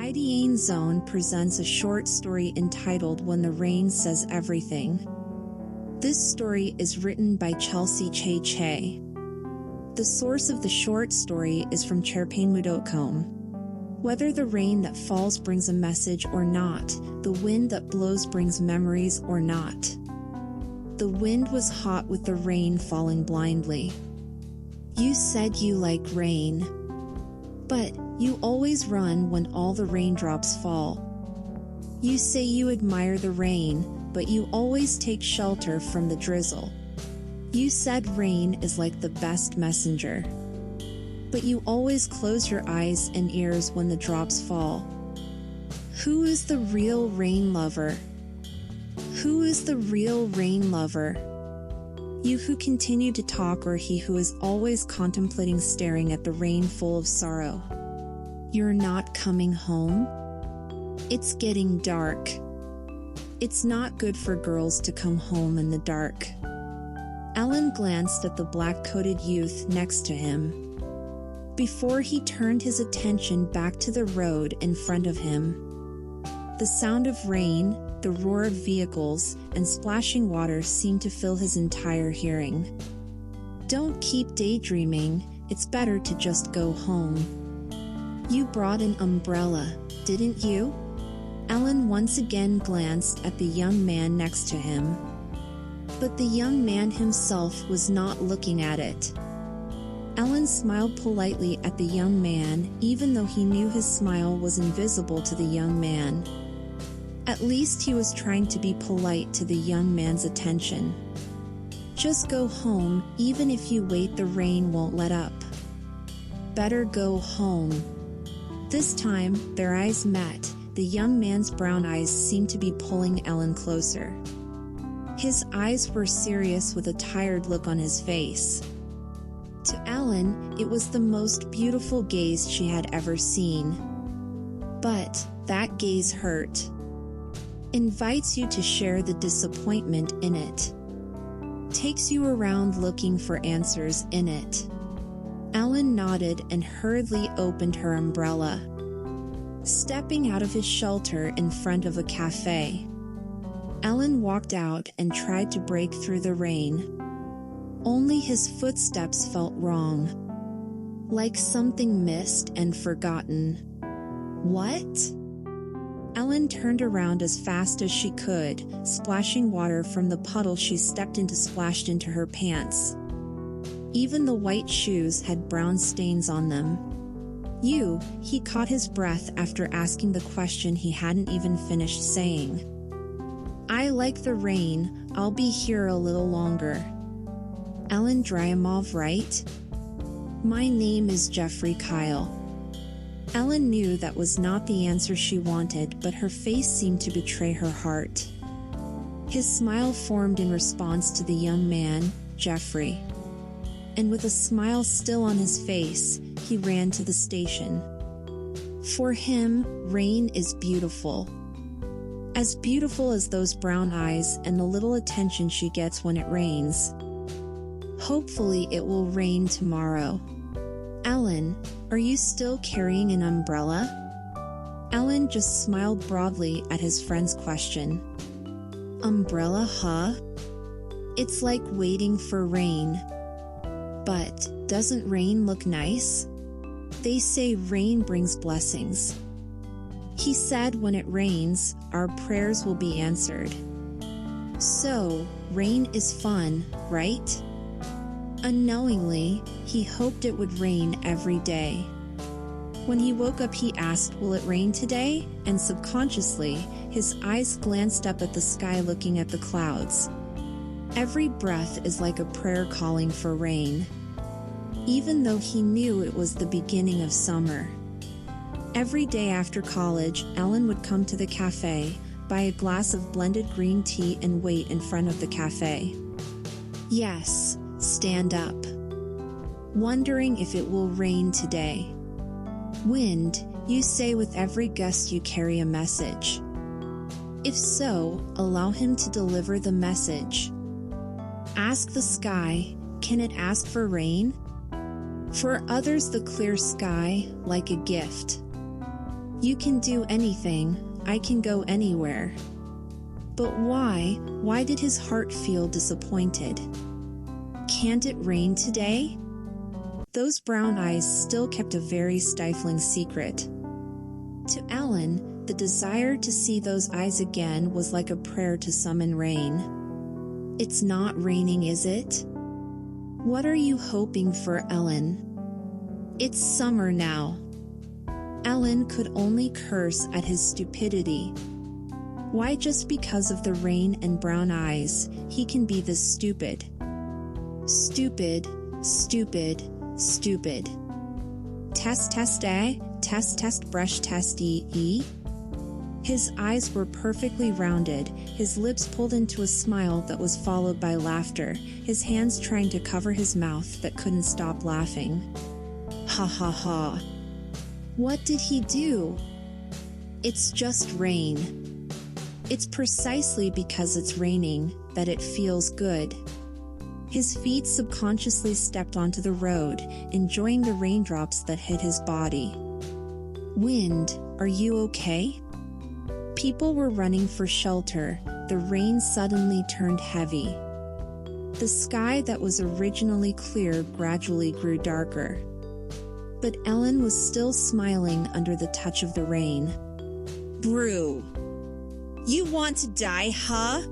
Ideane Zone presents a short story entitled When the Rain Says Everything. This story is written by Chelsea Che. The source of the short story is from Cerpen. Whether the rain that falls brings a message or not, the wind that blows brings memories or not. The wind was hot with the rain falling blindly. You said you like rain. But you always run when all the raindrops fall. You say you admire the rain, but you always take shelter from the drizzle. You said rain is like the best messenger. But you always close your eyes and ears when the drops fall. Who is the real rain lover? Who is the real rain lover? You who continue to talk, or he who is always contemplating, staring at the rain full of sorrow? You're not coming home? It's getting dark. It's not good for girls to come home in the dark. Alan glanced at the black-coated youth next to him before he turned his attention back to the road in front of him. The sound of rain, the roar of vehicles, and splashing water seemed to fill his entire hearing. Don't keep daydreaming, it's better to just go home. You brought an umbrella, didn't you? Alan once again glanced at the young man next to him. But the young man himself was not looking at it. Alan smiled politely at the young man, even though he knew his smile was invisible to the young man. At least he was trying to be polite to the young man's attention. Just go home, even if you wait, the rain won't let up. Better go home. This time, their eyes met. The young man's brown eyes seemed to be pulling Alan closer. His eyes were serious with a tired look on his face. To Alan, it was the most beautiful gaze she had ever seen. But that gaze hurt. Invites you to share the disappointment in it. Takes you around looking for answers in it. Alan nodded and hurriedly opened her umbrella, stepping out of his shelter in front of a cafe. Alan walked out and tried to break through the rain. Only his footsteps felt wrong, like something missed and forgotten. What? Alan turned around as fast as she could, splashing water from the puddle she stepped into splashed into her pants. Even the white shoes had brown stains on them. He caught his breath after asking the question he hadn't even finished saying. I like the rain, I'll be here a little longer. Alan Dryamov, right? My name is Jeffrey Kyle. Alan knew that was not the answer she wanted, but her face seemed to betray her heart. His smile formed in response to the young man, Jeffrey. And with a smile still on his face, he ran to the station. For him, rain is beautiful. As beautiful as those brown eyes and the little attention she gets when it rains. Hopefully it will rain tomorrow. Alan, are you still carrying an umbrella? Alan just smiled broadly at his friend's question. Umbrella, huh? It's like waiting for rain. But doesn't rain look nice? They say rain brings blessings. He said when it rains, our prayers will be answered. So, rain is fun, right? Unknowingly, he hoped it would rain every day. When he woke up, he asked, will it rain today? And subconsciously, his eyes glanced up at the sky, looking at the clouds. Every breath is like a prayer calling for rain. Even though he knew it was the beginning of summer. Every day after college, Alan would come to the cafe, buy a glass of blended green tea and wait in front of the cafe. Yes, stand up. Wondering if it will rain today. Wind, you say with every gust you carry a message. If so, allow him to deliver the message. Ask the sky, can it ask for rain? For others, the clear sky, like a gift. You can do anything, I can go anywhere. But why? Why did his heart feel disappointed? Can't it rain today? Those brown eyes still kept a very stifling secret. To Ellen, the desire to see those eyes again was like a prayer to summon rain. It's not raining, is it? What are you hoping for, Ellen? It's summer now. Ellen could only curse at his stupidity. Why, just because of the rain and brown eyes, he can be this stupid? Stupid, stupid, stupid. Test, test, brush, test, e. His eyes were perfectly rounded, his lips pulled into a smile that was followed by laughter, his hands trying to cover his mouth that couldn't stop laughing. Ha ha ha. What did he do? It's just rain. It's precisely because it's raining that it feels good. His feet subconsciously stepped onto the road, enjoying the raindrops that hit his body. Wind, are you okay? People were running for shelter. The rain suddenly turned heavy. The sky that was originally clear gradually grew darker. But Ellen was still smiling under the touch of the rain. Brew. You want to die, huh?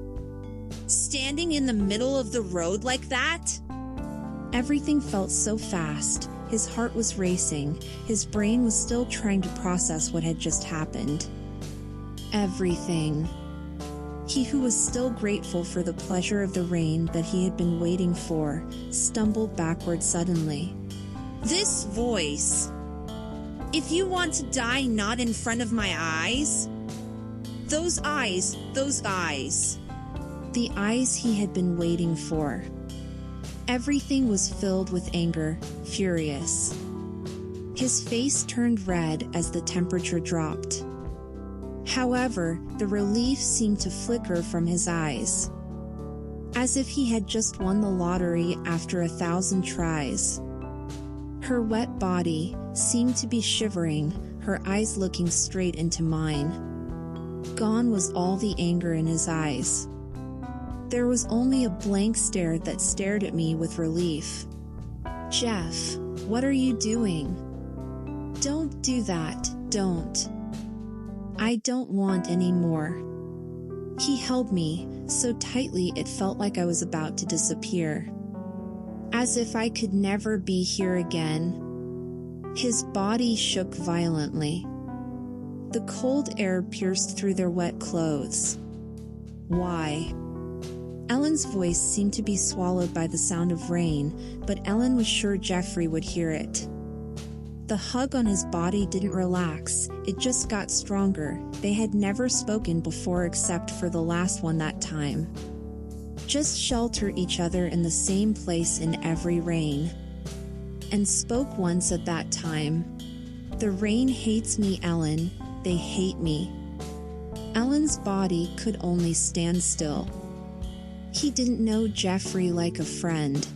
Standing in the middle of the road like that? Everything felt so fast. His heart was racing. His brain was still trying to process what had just happened. Everything. He, who was still grateful for the pleasure of the rain that he had been waiting for, stumbled backward suddenly. This voice. If you want to die not in front of my eyes. Those eyes, those eyes. The eyes he had been waiting for. Everything was filled with anger, furious. His face turned red as the temperature dropped. However, the relief seemed to flicker from his eyes, as if he had just won the lottery after 1,000 tries. Her wet body seemed to be shivering, her eyes looking straight into mine. Gone was all the anger in his eyes. There was only a blank stare that stared at me with relief. Jeff, what are you doing? Don't do that, don't. I don't want any more. He held me so tightly it felt like I was about to disappear. As if I could never be here again. His body shook violently. The cold air pierced through their wet clothes. Why? Ellen's voice seemed to be swallowed by the sound of rain, but Ellen was sure Jeffrey would hear it. The hug on his body didn't relax, it just got stronger. They had never spoken before except for the last one that time. Just shelter each other in the same place in every rain. And spoke once at that time. The rain hates me, Ellen. They hate me. Ellen's body could only stand still. He didn't know Jeffrey like a friend.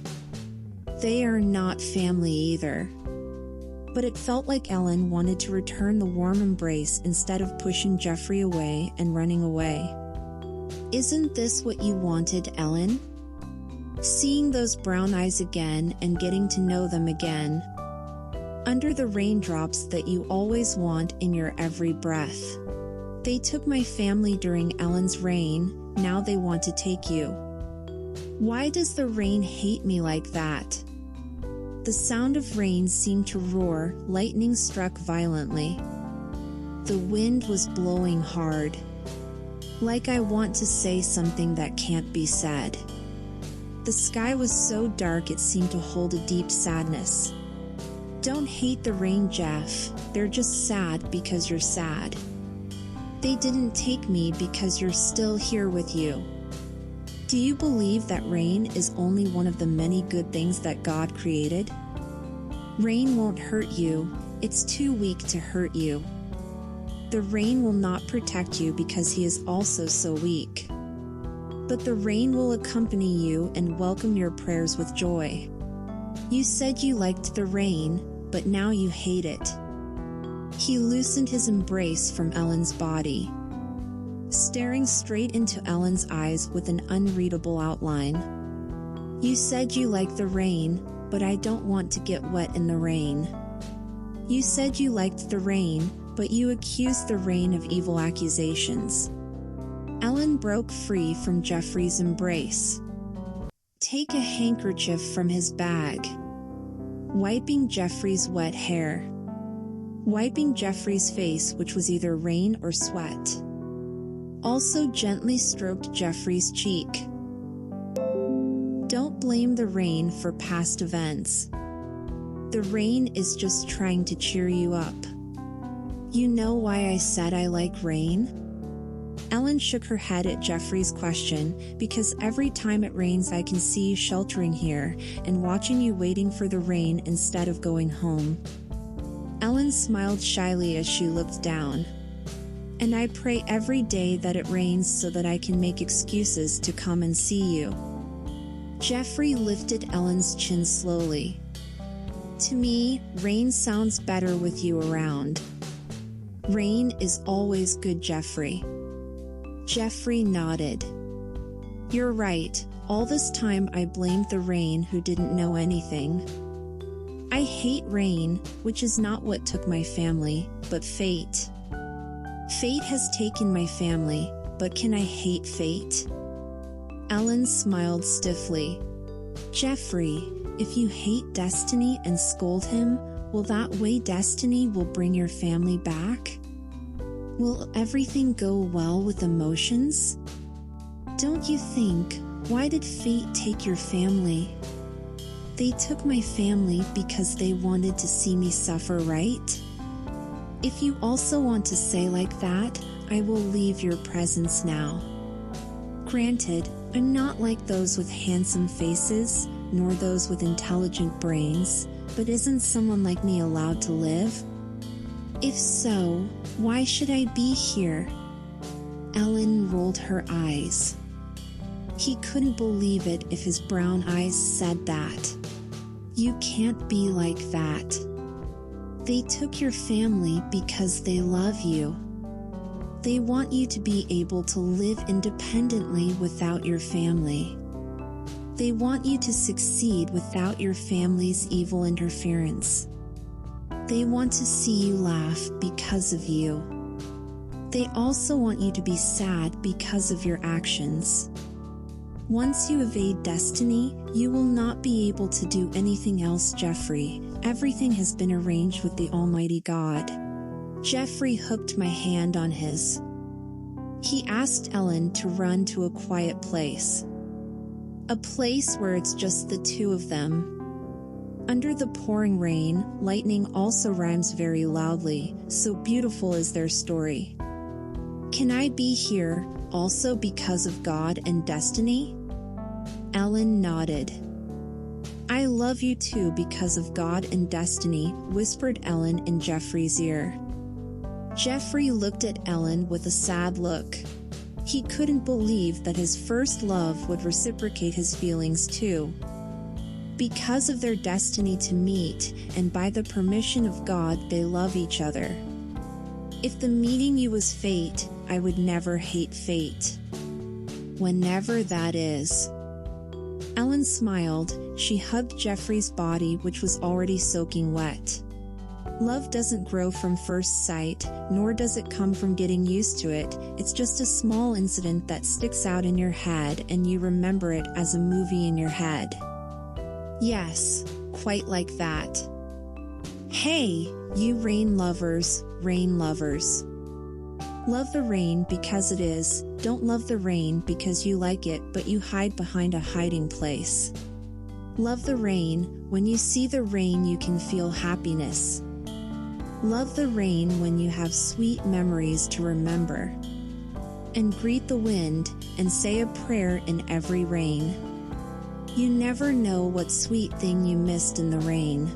They are not family either. But it felt like Ellen wanted to return the warm embrace instead of pushing Jeffrey away and running away. Isn't this what you wanted, Ellen? Seeing those brown eyes again and getting to know them again. Under the raindrops that you always want in your every breath. They took my family during Ellen's reign, now they want to take you. Why does the rain hate me like that? The sound of rain seemed to roar, lightning struck violently. The wind was blowing hard. Like I want to say something that can't be said. The sky was so dark it seemed to hold a deep sadness. Don't hate the rain, Jeff. They're just sad because you're sad. They didn't take me because you're still here with you. Do you believe that rain is only one of the many good things that God created? Rain won't hurt you. It's too weak to hurt you. The rain will not protect you because he is also so weak. But the rain will accompany you and welcome your prayers with joy. You said you liked the rain, but now you hate it. He loosened his embrace from Ellen's body, staring straight into Ellen's eyes with an unreadable outline. You said you liked the rain, but I don't want to get wet in the rain. You said you liked the rain, but you accused the rain of evil accusations. Ellen broke free from Jeffrey's embrace. Take a handkerchief from his bag, wiping Jeffrey's wet hair, wiping Jeffrey's face, which was either rain or sweat. Also gently stroked Jeffrey's cheek. Don't blame the rain for past events. The rain is just trying to cheer you up. You know why I said I like rain? Ellen shook her head at Jeffrey's question. Because every time it rains I can see you sheltering here and watching you waiting for the rain instead of going home. Ellen smiled shyly as she looked down. And I pray every day that it rains so that I can make excuses to come and see you. Jeffrey lifted Ellen's chin slowly. To me, rain sounds better with you around. Rain is always good, Jeffrey. Jeffrey nodded. You're right, all this time I blamed the rain who didn't know anything. I hate rain, which is not what took my family, but fate. Fate has taken my family, but can I hate fate? Ellen smiled stiffly. Jeffrey, if you hate destiny and scold him, will that way destiny will bring your family back? Will everything go well with emotions? Don't you think, why did fate take your family? They took my family because they wanted to see me suffer, right? If you also want to say like that, I will leave your presence now. Granted, I'm not like those with handsome faces, nor those with intelligent brains, but isn't someone like me allowed to live? If so, why should I be here? Ellen rolled her eyes. He couldn't believe it if his brown eyes said that. You can't be like that. They took your family because they love you. They want you to be able to live independently without your family. They want you to succeed without your family's evil interference. They want to see you laugh because of you. They also want you to be sad because of your actions. Once you evade destiny, you will not be able to do anything else, Jeffrey. Everything has been arranged with the Almighty God. Jeffrey hooked my hand on his. He asked Ellen to run to a quiet place. A place where it's just the two of them. Under the pouring rain, lightning also rhymes very loudly, so beautiful is their story. Can I be here also because of God and destiny? Ellen nodded. I love you too because of God and destiny, whispered Ellen in Jeffrey's ear. Jeffrey looked at Ellen with a sad look. He couldn't believe that his first love would reciprocate his feelings too. Because of their destiny to meet, and by the permission of God, they love each other. If the meeting you was fate, I would never hate fate. Whenever that is. Ellen smiled. She hugged Jeffrey's body, which was already soaking wet. Love doesn't grow from first sight, nor does it come from getting used to it. It's just a small incident that sticks out in your head and you remember it as a movie in your head. Yes, quite like that. Hey, you rain lovers, rain lovers. Love the rain because it is. Don't love the rain because you like it, but you hide behind a hiding place. Love the rain. When you see the rain, you can feel happiness. Love the rain when you have sweet memories to remember. And greet the wind and say a prayer in every rain. You never know what sweet thing you missed in the rain.